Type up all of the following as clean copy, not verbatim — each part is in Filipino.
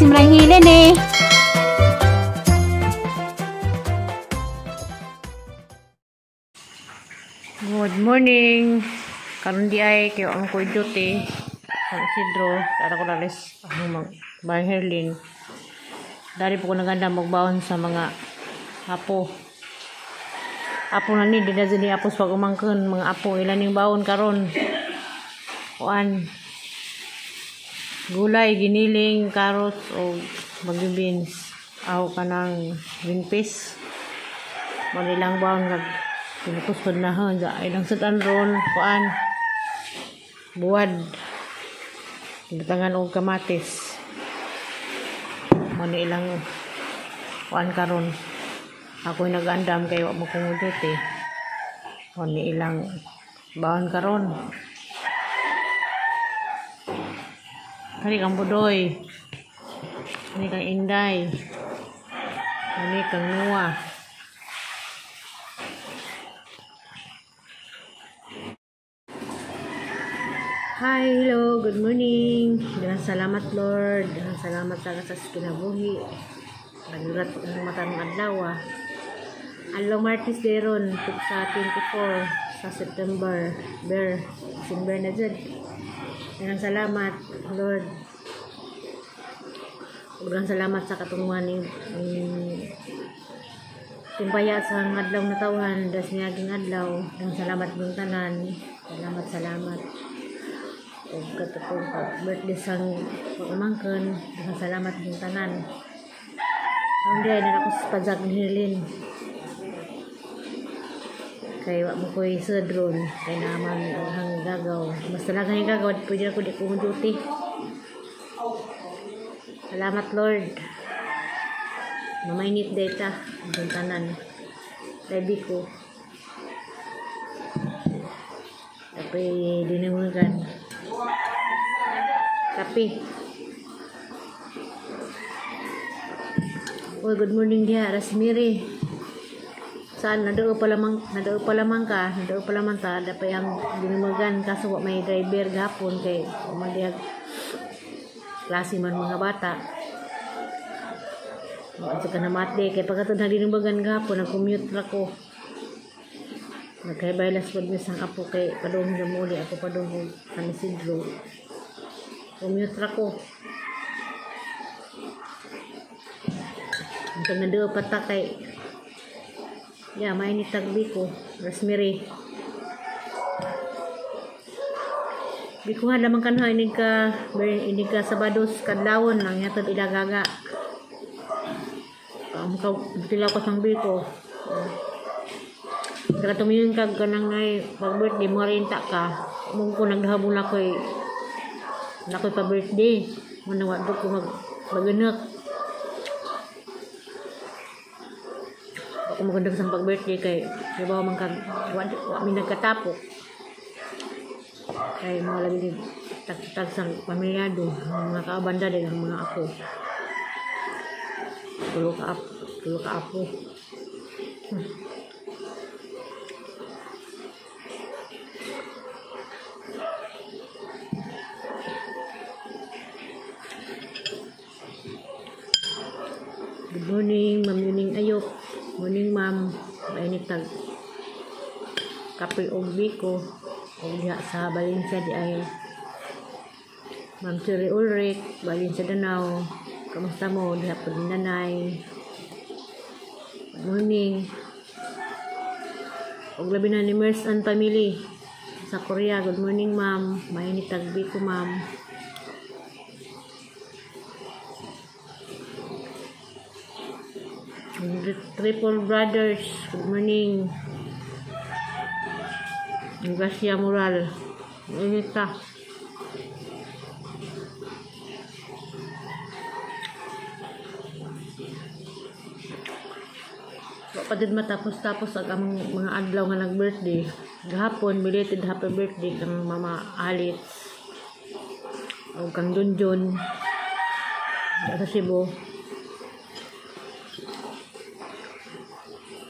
si Maranghilen eh. Good morning. Karon di ay kayo ang koy duty. Ang Isidro, tara ko lalis ang Maranghilen. Dari po ko naganda magbaon sa mga apo. Apo na ni dinadali apo sa pagumangkon mga apo ilan ning baon karon. Kuan gulay, giniling, carrots o bagyo beans. Aw kanang green peas. Manilang baon nag pinutuskod na hon ilang sudan ron kuan buwad gitangan og kamatis. Mani ilang kuan karon. Ako'y nag-andam kayo mo kumudot eh. Mani ilang baon karon. Kani kang budoy. Kani kang inday. Kani kang nuwa. Hi, hello, good morning. Daghang salamat Lord. Daghang salamat sa kinabuhi. Nagulat ang mata ng adlaw. Along Martis Deron sa 24 sa September. December na dyan. Daghang salamat Lord. Daghang salamat sa katunguhan ni timpaya sa adlaw na tawhan. Das niyaging adlaw. Daghang salamat ng tanan. Salamat. O katapong birthday sang pagmangkon. Daghang salamat ng tanan. Ang day na ako sa padzag ni Hilin. Kaya wak mo ko'y sudron. Kaya naman ang gagaw. Basta lang ang gagaw. Pwede ako di kong duty. Salamat Lord. Mamainit data. Ang tanan. Ready ko. Tapi dinamugan. Kape. Oh, good morning dia, Rosemary. Saan nadao pa lamang ka, dapat yang dinimagan kaso wa may driver gapon kay umadyag klase man mga bata. At saka namate kay pagkatod na dinimagan gapon nag-commute ra ko. Nagkaybaylas pod mi sang apo kay padung gamuli ako padung sa Isidro. Commute ra ko. Ang nado patakay. Ya, may ni tagbi ko, Rosemary. Bikuha lamang kanha ini ka Sabados kadlawon lang yatod ilagaga. Mukaw tilaw ko sang biko. Kaya tumiyon kag kanang ay pag-birthday mo rin ka. Mong ko nagdahabon ako'y pa-birthday. Manawad ko maganak. Ako maganda sa pag-birthday kay diba man kag wa mi nagkatapok. Kay mga labi tag sa pamilyado, mga kaabanda din ang mga apo. Tulo ka apo. Good morning, Ma'am Yuning Ayok. Morning, Ma'am. Mainit tag kape og biko og diha sa Valencia di ay Ma'am Cherry Ulrich, Valencia Danau. Kamusta mo? Diha po din nanay. Good morning. Og labi na ni Mers and family sa Korea. Good morning, Ma'am. Mainit tag biko, Ma'am. Triple Brothers, good morning. Gracia Moral, inita. Kapatid matapos-tapos ang mga adlaw nga nag-birthday. Gahapon, belated happy birthday kang Mama Alit. O kang Junjun. Sa Cebu.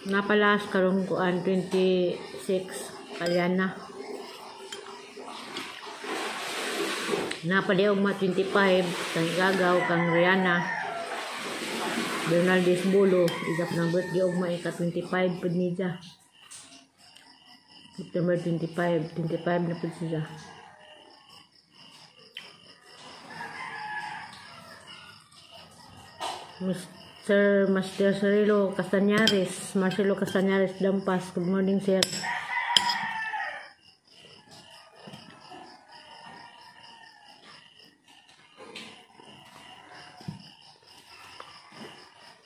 Napalas karong kuan 26 Kalyana. Napaliog ma 25 kang Gagaw kang Rihanna Bernaldez Bolo igap ng birthday og ma ika 25 pud niya. September 25 na pud siya. Master Marcelo Castañares Dampas. Good morning, sir.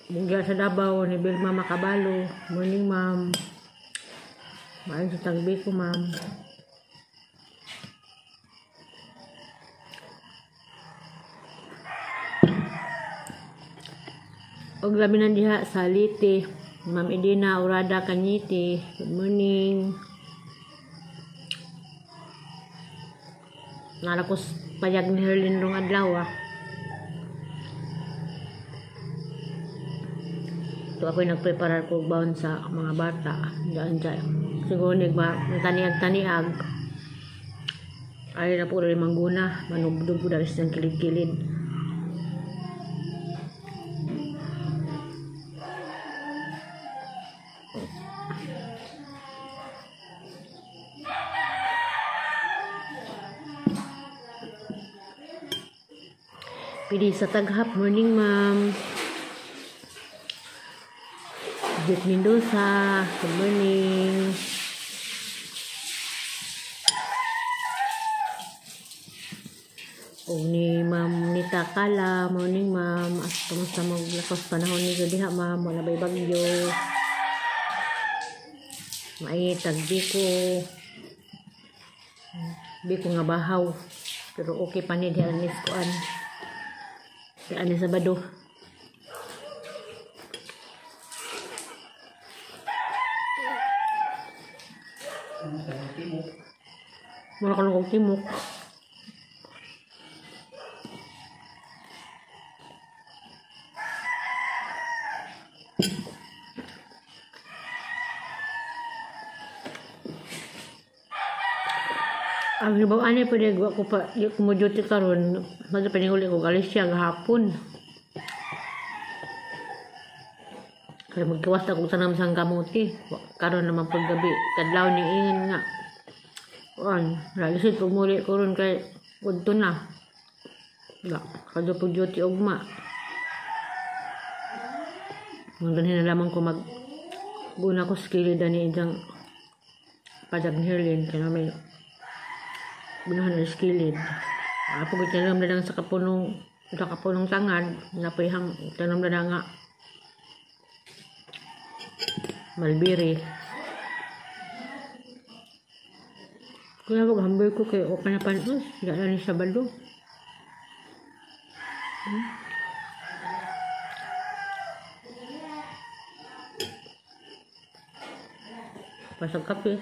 Bugya sa Davao ni Belma Macabalo. Morning, ma'am. Maayon sa tagbi ko, ma'am. Og labi na diha sa Liti, Ma'am Edina Urada Kanyiti. Good morning. Narakos payag ni Herlin rong adlaw. Ito ako'y nagpreparar ko baon sa mga bata. Diyan dyan. Siguro nagtaniag-taniag. Ay na po rin mangguna. Manubdog po dalis ng kilid-kilid. Pili sa Taghap. Morning, ma'am. Jet Mendoza. Good morning. O ni Ma'am Nita Kala. Morning, ma'am. At kamusta maglakas panahon ni diha, ma'am. Wala ba'y bagyo. May Biko. Biko nga bahaw. Pero okay pa ni diha ni Skuan. Diyan ni Sabado. Mula ka nung timok. Ang libaw ani pwede ko pa kumuduty karon, madto pininguli ko galis siya gahapon. Kaya magkiwas ako sa namsang kamuti. Karon naman paggabi kadlaw ni ingin nga. Ralisit pag muli ko ron kay udto na. Kadto pag duty ugma. Ngunit hinalaman ko guna ko skilled ani idang padag ni Herlin kaya may gunahan na skilled. Apo ko tanam na lang sa kapunong tangad napayhang tanam na nga Malbiri. Kaya ko hamboy ko kay o panapanos dala ni Sabado. Pasag kape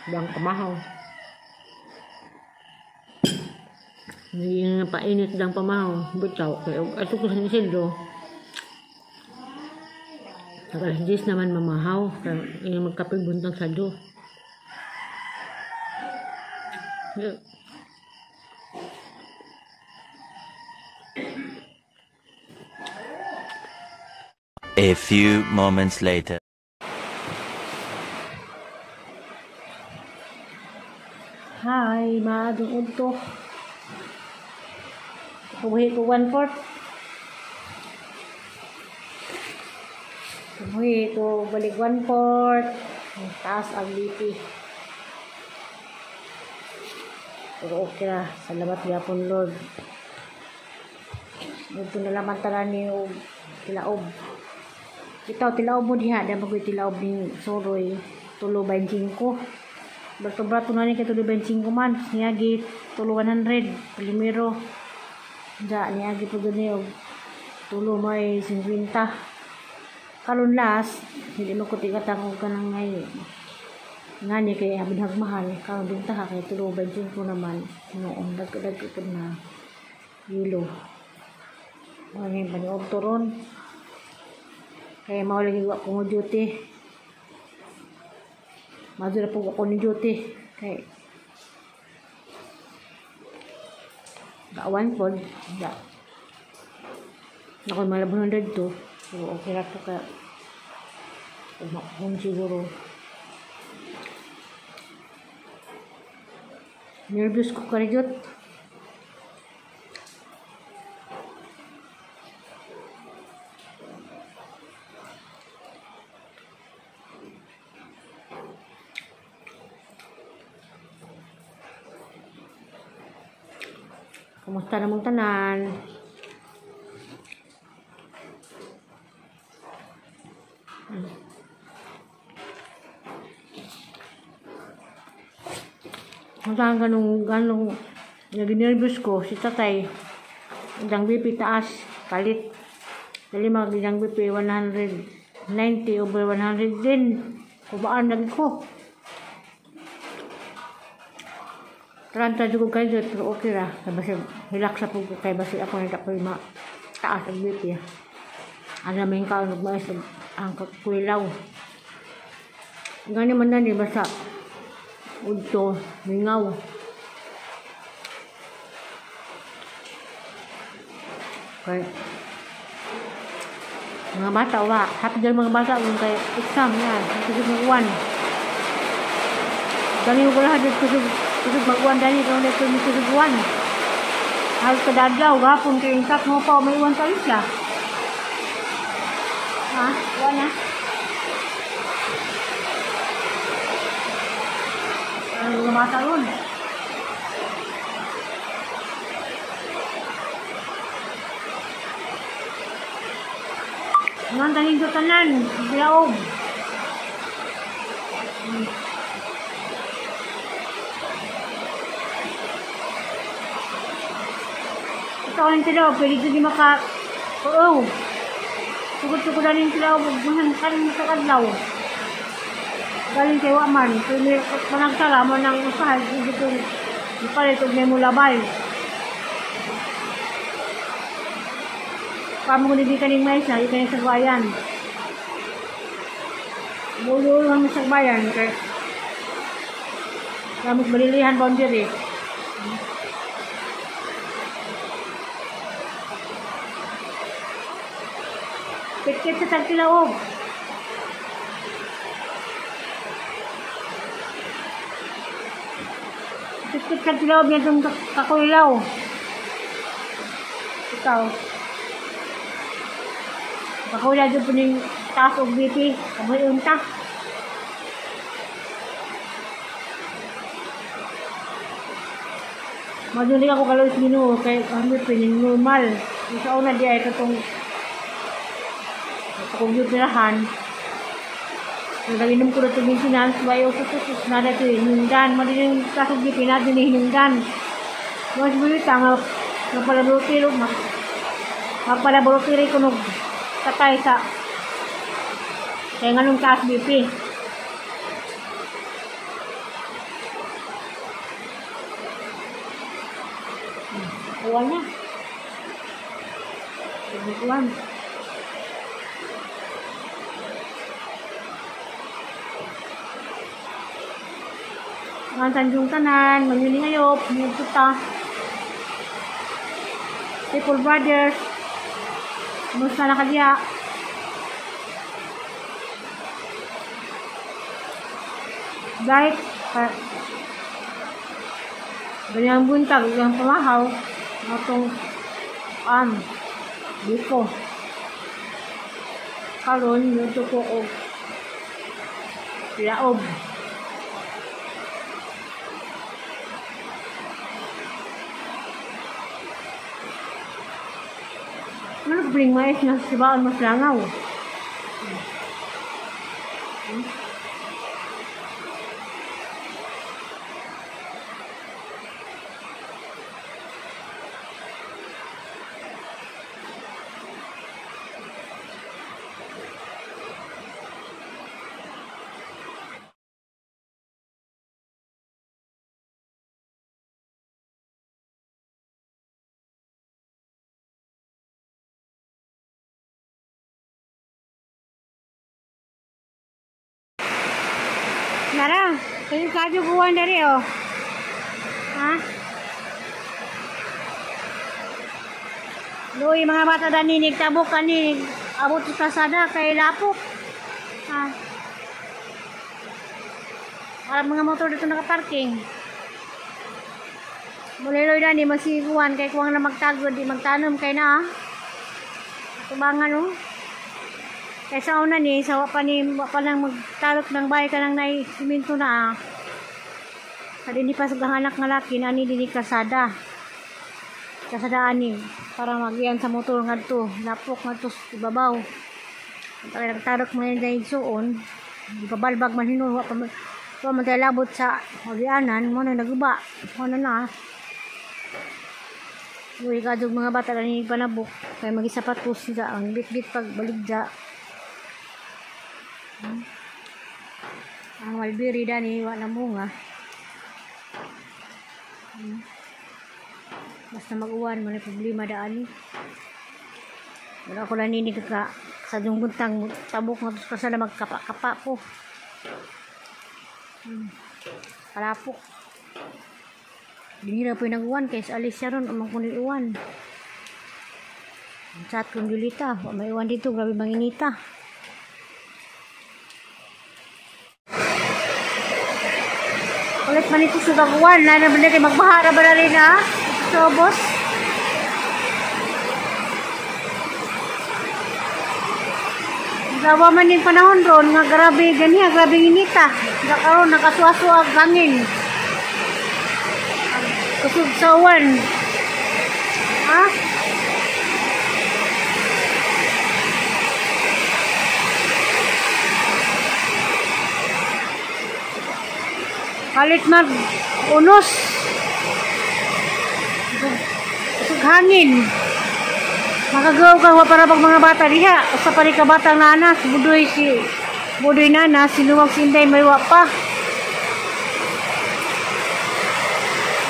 bang pamahaw. Hindi nga painit dang pamahaw. Butaw. Ato ko sa Isidro. Nakalas naman mamahaw. Yung magkape buntang sado. A few moments later. Hi, maadong udto. Kubuhi ko 1/4. Kubuhi ko balik 1/4. Taas ang lipi. Pero okay na. Salamat yapon, Lord. Ito na laman tanan ni tilaob. Ito, tilaob mo diha. Dahil mag tilaob ni Soroy. Tulo 25. Berto-brato na ni kay tulo 25 man. Niyagi tulo 100. Primero. Niyagi po gani og tulo may 50. Kalon last, hindi mo ko tigatang og kanang ngay. Nga niya kay abin hagmahal. Kalon binta ka kay tulo 25 naman. Noong dagdag ko na yelo. Ngayon paniog turon. Kaya mawalagi ko akong duty. Madura po ako ni duty. Kaya Gaawan po. Ako malabon to. So, okay lang to ka. Kung siguro. Nervous ko karyot. Kumusta namang tanan? Kung saan ganong nag-nervous ko, si tatay, ang BP taas, kalit. Dali mag-ang BP 190 over 100 din. Kubaan lagi ko. Taranta juga kayo, pero okay ra. Basi hilak sa pag kay basi ako na tapoy taas ang BP. Ano may ka nagmaes ang kuilaw. Gani man na ni basa udto mingaw. Kay mga bata wa, happy dal mga bata kung kay exam yan, kasi mag-1. Dali ko lahat kusog mag-1 dali ko na ito kusog 1. Halos kadadlaw, gapon kayo yung sak mo pa, may 1 tayo siya. Ha? Wala na? Ano mga bata ron? Nang tanin ko tanan, bilaog. Ito ko rin sila, pwede ko di maka... Oo. Sugod-sugod na rin sila, magmahan ka rin makakadlaw. Galing kay Waman, kung may managsala mo ng usahay, hindi ko ipalit kung may mulabay. Kamu hindi ka ning may sa ikan sa bayan. Bulo lang sa bayan kay kamu balilihan boundary. Kit-kit sa tagtilaog. Kit-kit sa tagtilaog yung kakulilaw. Ikaw. Pakula dyan po ng taas o BP. Kaboy unta. Maduling ako kalawis minuo. Kaya kami pining normal. Sa una di ay katong komputerahan. Nag-inom ko na itong maintenance. Bayo ko na ito hinungdan. Maduling taas o BP natin hinungdan. Mas bulita nga napalaborotiro. Magpalaborotiro ko nung tatay sa kaya nga nung taas BP. Kuha na. Kuhan. Mga Tanjung Tanan, Magyuning Ayop, Mga People Brothers, Musta na kadiya? Dahil ganyang buntag, ganyang pamahaw atong dito karon yung ko o laob ano bring mais na sibaan mas langaw Nara, kayo kadyo buwan dari oh. Ha? Luoy mga bata dani nagtabok kani abot sa kasada kay lapok. Ha. Para mga motor dito nakaparking. Muliloy dani magsiguan kay kuwang na magtagod di magtanom kay na. Tubangan oh. Kaysa una ni sawa pa lang magtarot ng bahay ka lang na siminto na. Sa dini pa sa anak nga laki na ni dini kasada. Kasadaan ni para magiyan sa motor ngadto lapok ngadto sa ibabaw para nagtarok mo yung daigsoon ipabalbag man hinuwa pa man tayo labot sa magianan mo na naguba mo na uy kadug mga bata na ni panabok kaya magisapatos sila ang bit-bit pag baligja ang malbiri dani wala munga basta mag-uwan, may problema daan ni. Wala ko naninig ka sa dungguntang tabok nga to sa magkapa-kapa po. Palapok. Dinira po yung nag-uwan kaya sa alis siya ron amang kunin uwan. Ang chat kong Julita, may uwan dito, grabe manginita. Ulit man ito sa nag-uwan, na naman natin magbahara ba na rin ha? So, boss. Gawa man yung panahon ron, nga grabe ganyan, grabe inita. Nakaroon, nakasuwa-suwa ang hangin. Kusog sa uwan. Ha? Kalit mag-unos. Hangin makagaw ka para pag mga bata diha sa pari ka batang nanas budoy nana sinuwag sinday may wapa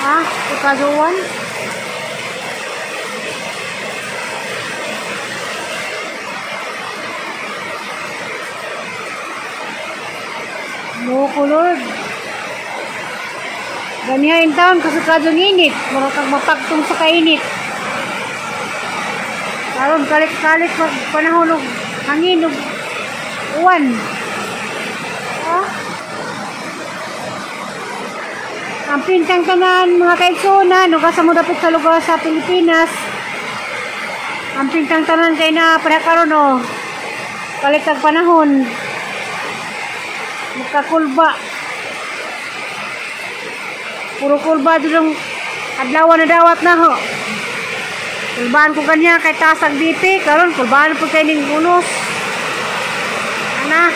ha ikazuwan mo kulod ganyan taon kasukadong init mura kang mapagtong sa kainit karon kalit-kalit panahon og hangin og uwan ah ang pintang tanan mga kaigsoon no kasa mo dapit sa lugar sa Pilipinas ang pintang tanan kay na para karon no kalit ang panahon makakulba puro kulba dulong adlaw na dawat na ho. Kulbaan ko kanya kay tasag BP karon kulbaan po kay ning unos. Ana